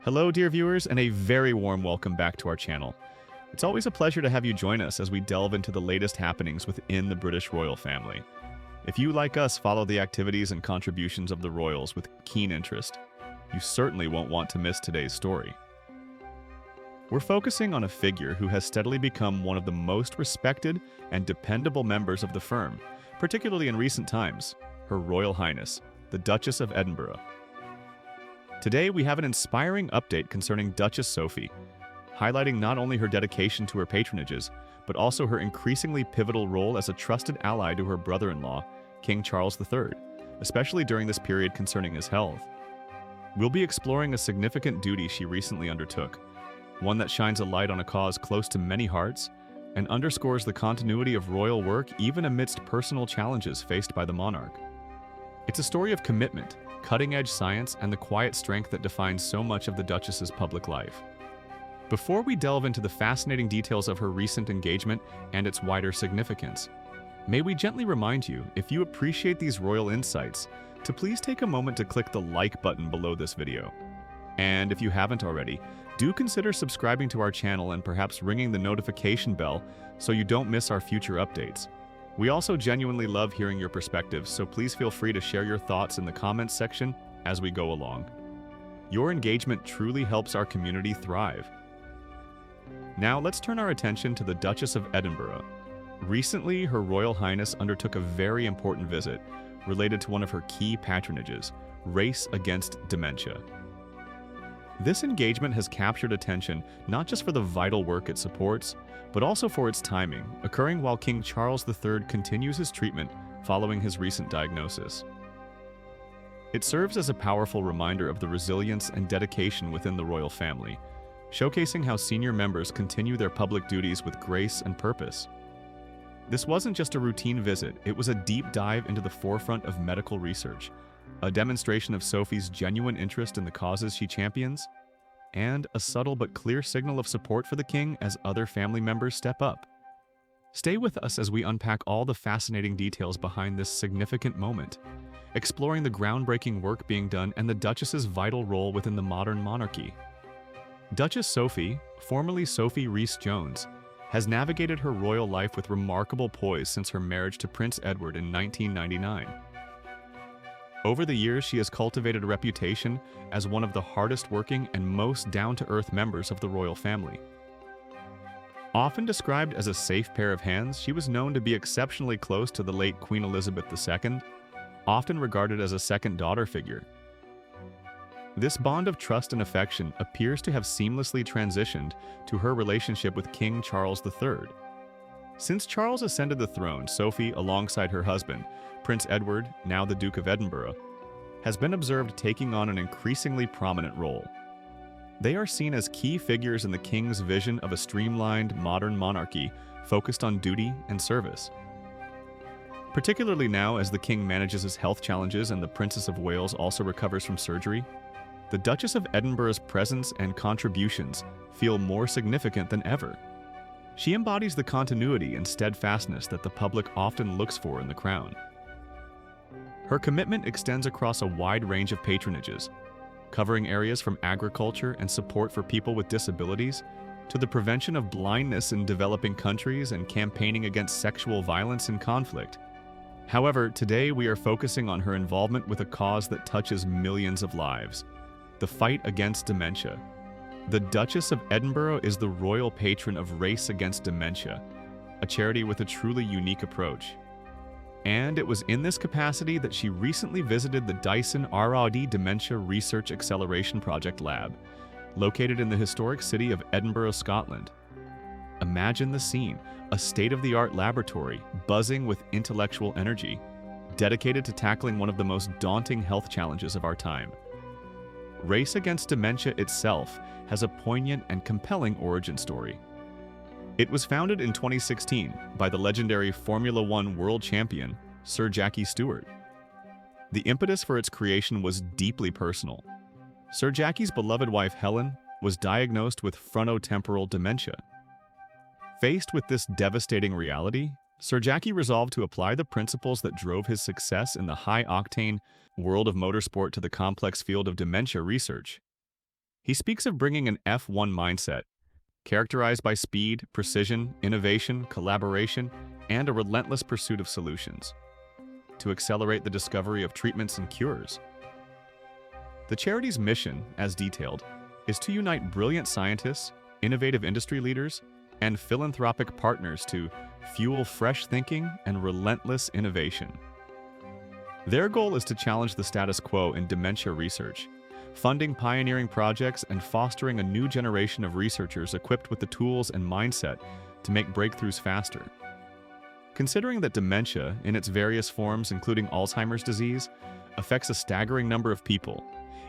Hello, dear viewers, and a very warm welcome back to our channel. It's always a pleasure to have you join us as we delve into the latest happenings within the British royal family. If you, like us, follow the activities and contributions of the royals with keen interest, you certainly won't want to miss today's story. We're focusing on a figure who has steadily become one of the most respected and dependable members of the firm, particularly in recent times, Her Royal Highness, the Duchess of Edinburgh. Today, we have an inspiring update concerning Duchess Sophie, highlighting not only her dedication to her patronages, but also her increasingly pivotal role as a trusted ally to her brother-in-law, King Charles III, especially during this period concerning his health. We'll be exploring a significant duty she recently undertook, one that shines a light on a cause close to many hearts and underscores the continuity of royal work even amidst personal challenges faced by the monarch. It's a story of commitment, cutting-edge science, and the quiet strength that defines so much of the Duchess's public life. Before we delve into the fascinating details of her recent engagement and its wider significance, may we gently remind you, if you appreciate these royal insights, to please take a moment to click the like button below this video. And if you haven't already, do consider subscribing to our channel and perhaps ringing the notification bell so you don't miss our future updates. We also genuinely love hearing your perspectives, so please feel free to share your thoughts in the comments section as we go along. Your engagement truly helps our community thrive. Now let's turn our attention to the Duchess of Edinburgh. Recently, Her Royal Highness undertook a very important visit related to one of her key patronages, race against dementia. This engagement has captured attention not just for the vital work it supports, but also for its timing, occurring while King Charles III continues his treatment following his recent diagnosis. It serves as a powerful reminder of the resilience and dedication within the royal family, showcasing how senior members continue their public duties with grace and purpose. This wasn't just a routine visit, it was a deep dive into the forefront of medical research, a demonstration of Sophie's genuine interest in the causes she champions, and a subtle but clear signal of support for the king as other family members step up. Stay with us as we unpack all the fascinating details behind this significant moment, exploring the groundbreaking work being done and the Duchess's vital role within the modern monarchy. Duchess Sophie, formerly Sophie Rhys-Jones, has navigated her royal life with remarkable poise since her marriage to Prince Edward in 1999. Over the years, she has cultivated a reputation as one of the hardest-working and most down-to-earth members of the royal family. Often described as a safe pair of hands, she was known to be exceptionally close to the late Queen Elizabeth II, often regarded as a second daughter figure. This bond of trust and affection appears to have seamlessly transitioned to her relationship with King Charles III. Since Charles ascended the throne, Sophie, alongside her husband, Prince Edward, now the Duke of Edinburgh, has been observed taking on an increasingly prominent role. They are seen as key figures in the king's vision of a streamlined, modern monarchy focused on duty and service. Particularly now as the king manages his health challenges and the Princess of Wales also recovers from surgery, the Duchess of Edinburgh's presence and contributions feel more significant than ever. She embodies the continuity and steadfastness that the public often looks for in the crown. Her commitment extends across a wide range of patronages, covering areas from agriculture and support for people with disabilities to the prevention of blindness in developing countries and campaigning against sexual violence and conflict. However, today we are focusing on her involvement with a cause that touches millions of lives: the fight against dementia. The Duchess of Edinburgh is the royal patron of Race Against Dementia, a charity with a truly unique approach. And it was in this capacity that she recently visited the Dyson R&D Dementia Research Acceleration Project Lab, located in the historic city of Edinburgh, Scotland. Imagine the scene, a state-of-the-art laboratory buzzing with intellectual energy, dedicated to tackling one of the most daunting health challenges of our time. Race Against Dementia itself has a poignant and compelling origin story. It was founded in 2016 by the legendary Formula One world champion, Sir Jackie Stewart. The impetus for its creation was deeply personal. Sir Jackie's beloved wife Helen was diagnosed with frontotemporal dementia. Faced with this devastating reality, Sir Jackie resolved to apply the principles that drove his success in the high-octane world of motorsport to the complex field of dementia research. He speaks of bringing an F1 mindset, characterized by speed, precision, innovation, collaboration, and a relentless pursuit of solutions, to accelerate the discovery of treatments and cures. The charity's mission, as detailed, is to unite brilliant scientists, innovative industry leaders, and philanthropic partners to fuel fresh thinking and relentless innovation. Their goal is to challenge the status quo in dementia research, funding pioneering projects and fostering a new generation of researchers equipped with the tools and mindset to make breakthroughs faster. Considering that dementia, in its various forms including Alzheimer's disease, affects a staggering number of people,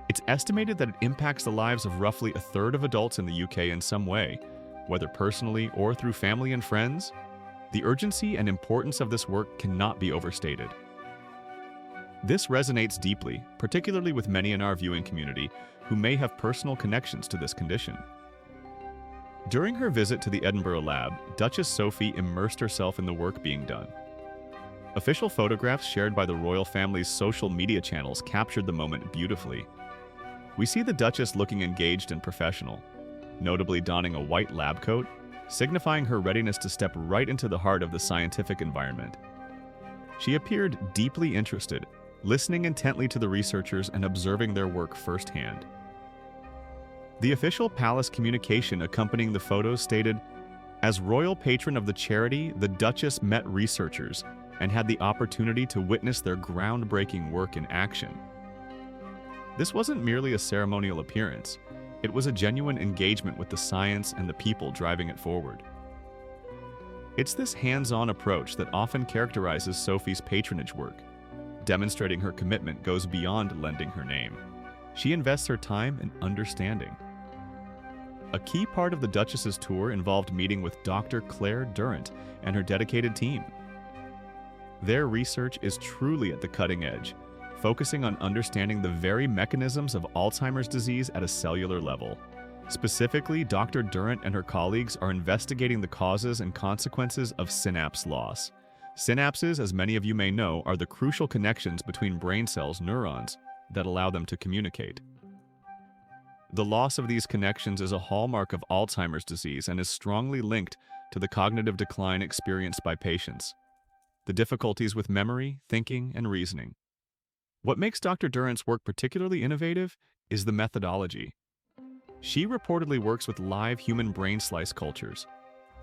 it's estimated that it impacts the lives of roughly a third of adults in the UK in some way, whether personally or through family and friends. The urgency and importance of this work cannot be overstated. This resonates deeply, particularly with many in our viewing community who may have personal connections to this condition. During her visit to the Edinburgh lab, Duchess Sophie immersed herself in the work being done. Official photographs shared by the royal family's social media channels captured the moment beautifully. We see the Duchess looking engaged and professional, notably donning a white lab coat, signifying her readiness to step right into the heart of the scientific environment. She appeared deeply interested, listening intently to the researchers and observing their work firsthand. The official palace communication accompanying the photos stated, "As royal patron of the charity, the Duchess met researchers and had the opportunity to witness their groundbreaking work in action." This wasn't merely a ceremonial appearance. It was a genuine engagement with the science and the people driving it forward. It's this hands-on approach that often characterizes Sophie's patronage work. Demonstrating her commitment goes beyond lending her name. She invests her time and understanding. A key part of the Duchess's tour involved meeting with Dr. Claire Durrant and her dedicated team. Their research is truly at the cutting edge, focusing on understanding the very mechanisms of Alzheimer's disease at a cellular level. Specifically, Dr. Durrant and her colleagues are investigating the causes and consequences of synapse loss. Synapses, as many of you may know, are the crucial connections between brain cells, neurons, that allow them to communicate. The loss of these connections is a hallmark of Alzheimer's disease and is strongly linked to the cognitive decline experienced by patients, the difficulties with memory, thinking, and reasoning. What makes Dr. Durrant's work particularly innovative is the methodology. She reportedly works with live human brain slice cultures.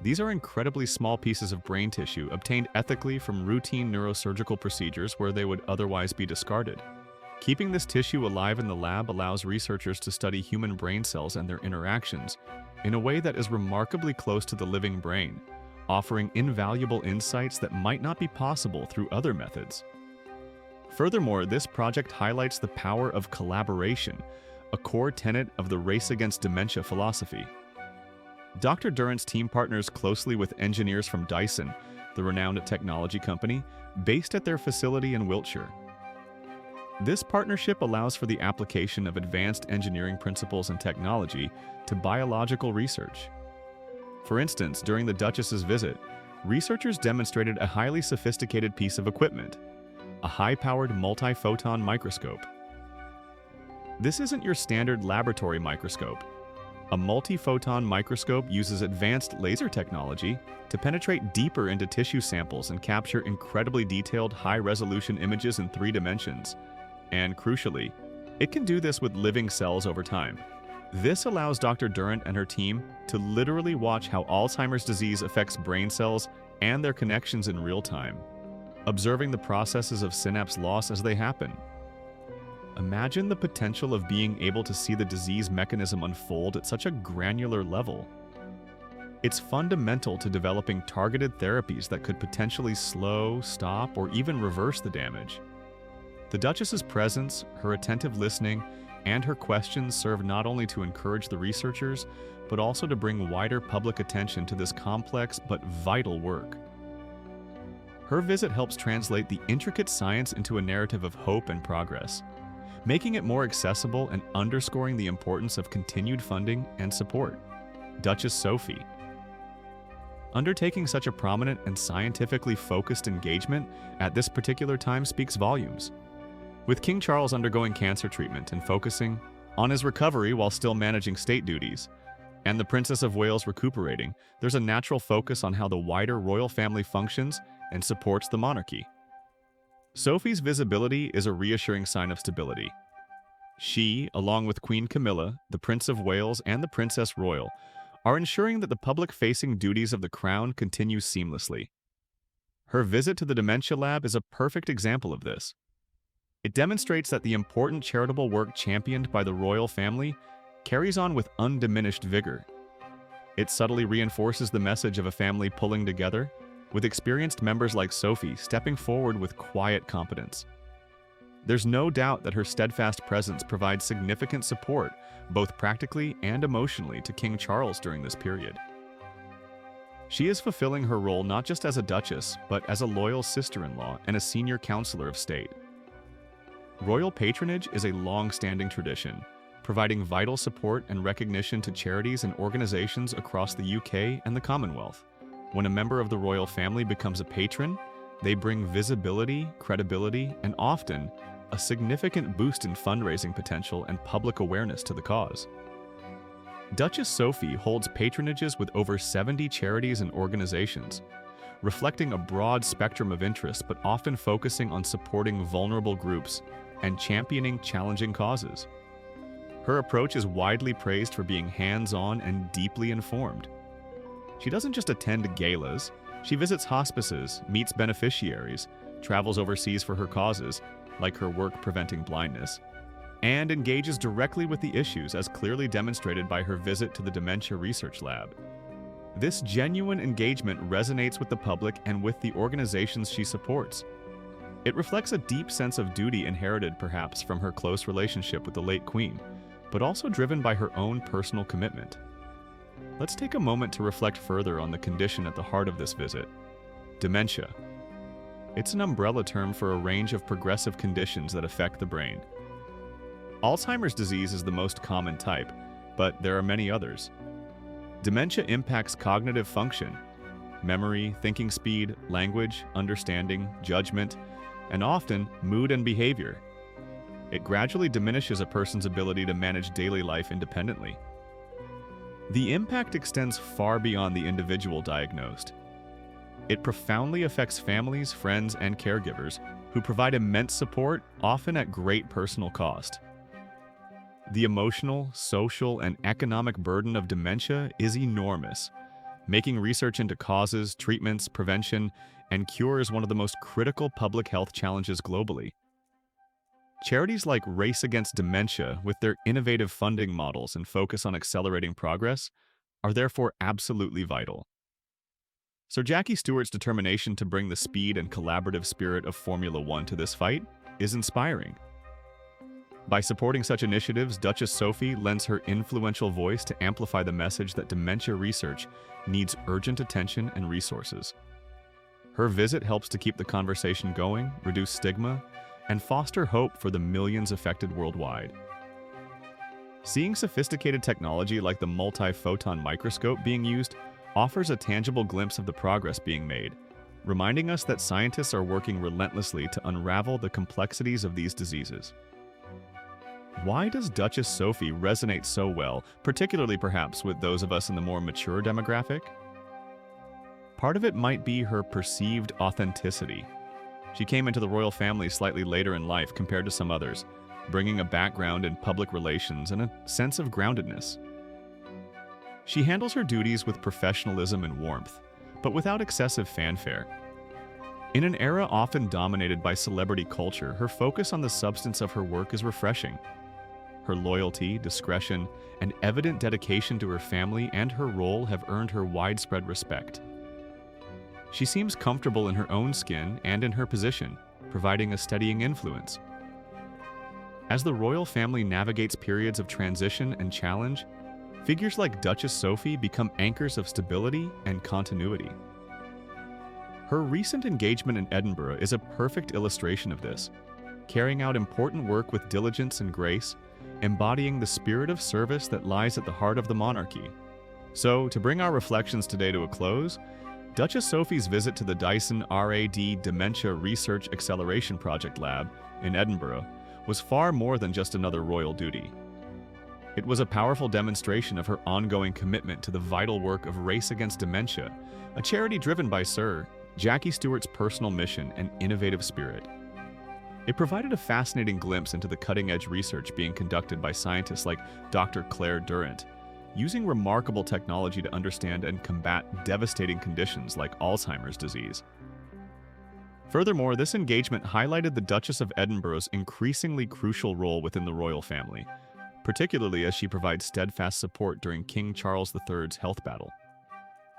These are incredibly small pieces of brain tissue obtained ethically from routine neurosurgical procedures where they would otherwise be discarded. Keeping this tissue alive in the lab allows researchers to study human brain cells and their interactions in a way that is remarkably close to the living brain, offering invaluable insights that might not be possible through other methods. Furthermore, this project highlights the power of collaboration, a core tenet of the race against dementia philosophy. Dr. Durrant's team partners closely with engineers from Dyson, the renowned technology company, based at their facility in Wiltshire. This partnership allows for the application of advanced engineering principles and technology to biological research. For instance, during the Duchess's visit, researchers demonstrated a highly sophisticated piece of equipment, a high-powered multi-photon microscope. This isn't your standard laboratory microscope. A multi-photon microscope uses advanced laser technology to penetrate deeper into tissue samples and capture incredibly detailed high-resolution images in 3 dimensions. And crucially, it can do this with living cells over time. This allows Dr. Durrant and her team to literally watch how Alzheimer's disease affects brain cells and their connections in real time, observing the processes of synapse loss as they happen. Imagine the potential of being able to see the disease mechanism unfold at such a granular level. It's fundamental to developing targeted therapies that could potentially slow, stop, or even reverse the damage. The Duchess's presence, her attentive listening, and her questions serve not only to encourage the researchers, but also to bring wider public attention to this complex but vital work. Her visit helps translate the intricate science into a narrative of hope and progress, making it more accessible and underscoring the importance of continued funding and support. Duchess Sophie. Undertaking such a prominent and scientifically focused engagement at this particular time speaks volumes. With King Charles undergoing cancer treatment and focusing On his recovery while still managing state duties, and the Princess of Wales recuperating, there's a natural focus on how the wider royal family functions and supports the monarchy. Sophie's visibility is a reassuring sign of stability. She, along with Queen Camilla, the Prince of Wales, and the Princess Royal, are ensuring that the public-facing duties of the crown continue seamlessly. Her visit to the Dementia Lab is a perfect example of this. It demonstrates that the important charitable work championed by the royal family carries on with undiminished vigor. It subtly reinforces the message of a family pulling together, with experienced members like Sophie stepping forward with quiet competence. There's no doubt that her steadfast presence provides significant support, both practically and emotionally, to King Charles during this period. She is fulfilling her role not just as a duchess, but as a loyal sister-in-law and a senior counselor of state. Royal patronage is a long-standing tradition, providing vital support and recognition to charities and organizations across the UK and the Commonwealth. When a member of the royal family becomes a patron, they bring visibility, credibility, and often a significant boost in fundraising potential and public awareness to the cause. Duchess Sophie holds patronages with over 70 charities and organizations, reflecting a broad spectrum of interests but often focusing on supporting vulnerable groups and championing challenging causes. Her approach is widely praised for being hands-on and deeply informed. She doesn't just attend galas, she visits hospices, meets beneficiaries, travels overseas for her causes, like her work preventing blindness, and engages directly with the issues as clearly demonstrated by her visit to the Dementia Research Lab. This genuine engagement resonates with the public and with the organizations she supports. It reflects a deep sense of duty inherited perhaps from her close relationship with the late Queen, but also driven by her own personal commitment. Let's take a moment to reflect further on the condition at the heart of this visit: dementia. It's an umbrella term for a range of progressive conditions that affect the brain. Alzheimer's disease is the most common type, but there are many others. Dementia impacts cognitive function, memory, thinking speed, language, understanding, judgment, and often mood and behavior. It gradually diminishes a person's ability to manage daily life independently. The impact extends far beyond the individual diagnosed. It profoundly affects families, friends, and caregivers who provide immense support, often at great personal cost. The emotional, social, and economic burden of dementia is enormous, making research into causes, treatments, prevention, and cures one of the most critical public health challenges globally. Charities like Race Against Dementia, with their innovative funding models and focus on accelerating progress, are therefore absolutely vital. Sir Jackie Stewart's determination to bring the speed and collaborative spirit of Formula One to this fight is inspiring. By supporting such initiatives, Duchess Sophie lends her influential voice to amplify the message that dementia research needs urgent attention and resources. Her visit helps to keep the conversation going, reduce stigma, and foster hope for the millions affected worldwide. Seeing sophisticated technology like the multi-photon microscope being used offers a tangible glimpse of the progress being made, reminding us that scientists are working relentlessly to unravel the complexities of these diseases. Why does Duchess Sophie resonate so well, particularly perhaps with those of us in the more mature demographic? Part of it might be her perceived authenticity. She came into the royal family slightly later in life compared to some others, bringing a background in public relations and a sense of groundedness. She handles her duties with professionalism and warmth, but without excessive fanfare. In an era often dominated by celebrity culture, her focus on the substance of her work is refreshing. Her loyalty, discretion, and evident dedication to her family and her role have earned her widespread respect. She seems comfortable in her own skin and in her position, providing a steadying influence. As the royal family navigates periods of transition and challenge, figures like Duchess Sophie become anchors of stability and continuity. Her recent engagement in Edinburgh is a perfect illustration of this, carrying out important work with diligence and grace, embodying the spirit of service that lies at the heart of the monarchy. So, to bring our reflections today to a close, Duchess Sophie's visit to the Dyson RAD Dementia Research Acceleration Project Lab in Edinburgh was far more than just another royal duty. It was a powerful demonstration of her ongoing commitment to the vital work of Race Against Dementia, a charity driven by Sir Jackie Stewart's personal mission and innovative spirit. It provided a fascinating glimpse into the cutting-edge research being conducted by scientists like Dr. Claire Durrant, using remarkable technology to understand and combat devastating conditions like Alzheimer's disease. Furthermore, this engagement highlighted the Duchess of Edinburgh's increasingly crucial role within the royal family, particularly as she provides steadfast support during King Charles III's health battle.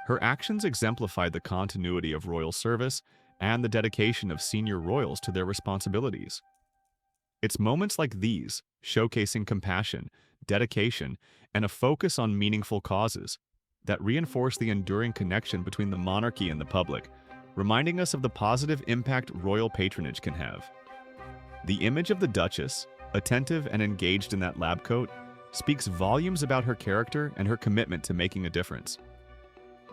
Her actions exemplified the continuity of royal service and the dedication of senior royals to their responsibilities. It's moments like these, showcasing compassion, dedication, and a focus on meaningful causes, that reinforce the enduring connection between the monarchy and the public, reminding us of the positive impact royal patronage can have. The image of the Duchess, attentive and engaged in that lab coat, speaks volumes about her character and her commitment to making a difference.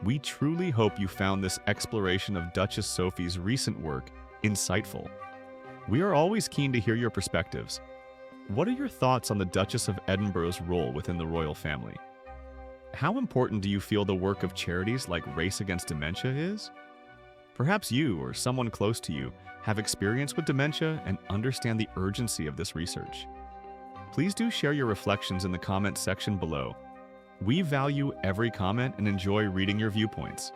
We truly hope you found this exploration of Duchess Sophie's recent work insightful. We are always keen to hear your perspectives. What are your thoughts on the Duchess of Edinburgh's role within the royal family? How important do you feel the work of charities like Race Against Dementia is? Perhaps you or someone close to you have experience with dementia and understand the urgency of this research. Please do share your reflections in the comments section below. We value every comment and enjoy reading your viewpoints.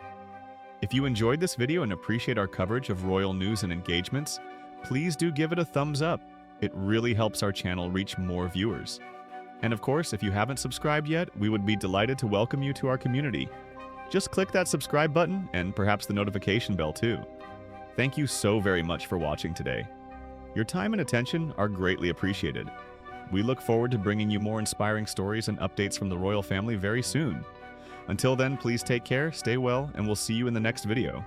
If you enjoyed this video and appreciate our coverage of royal news and engagements, please do give it a thumbs up. It really helps our channel reach more viewers. And of course, if you haven't subscribed yet, we would be delighted to welcome you to our community. Just click that subscribe button and perhaps the notification bell too. Thank you so very much for watching today. Your time and attention are greatly appreciated. We look forward to bringing you more inspiring stories and updates from the royal family very soon. Until then, please take care, stay well, and we'll see you in the next video.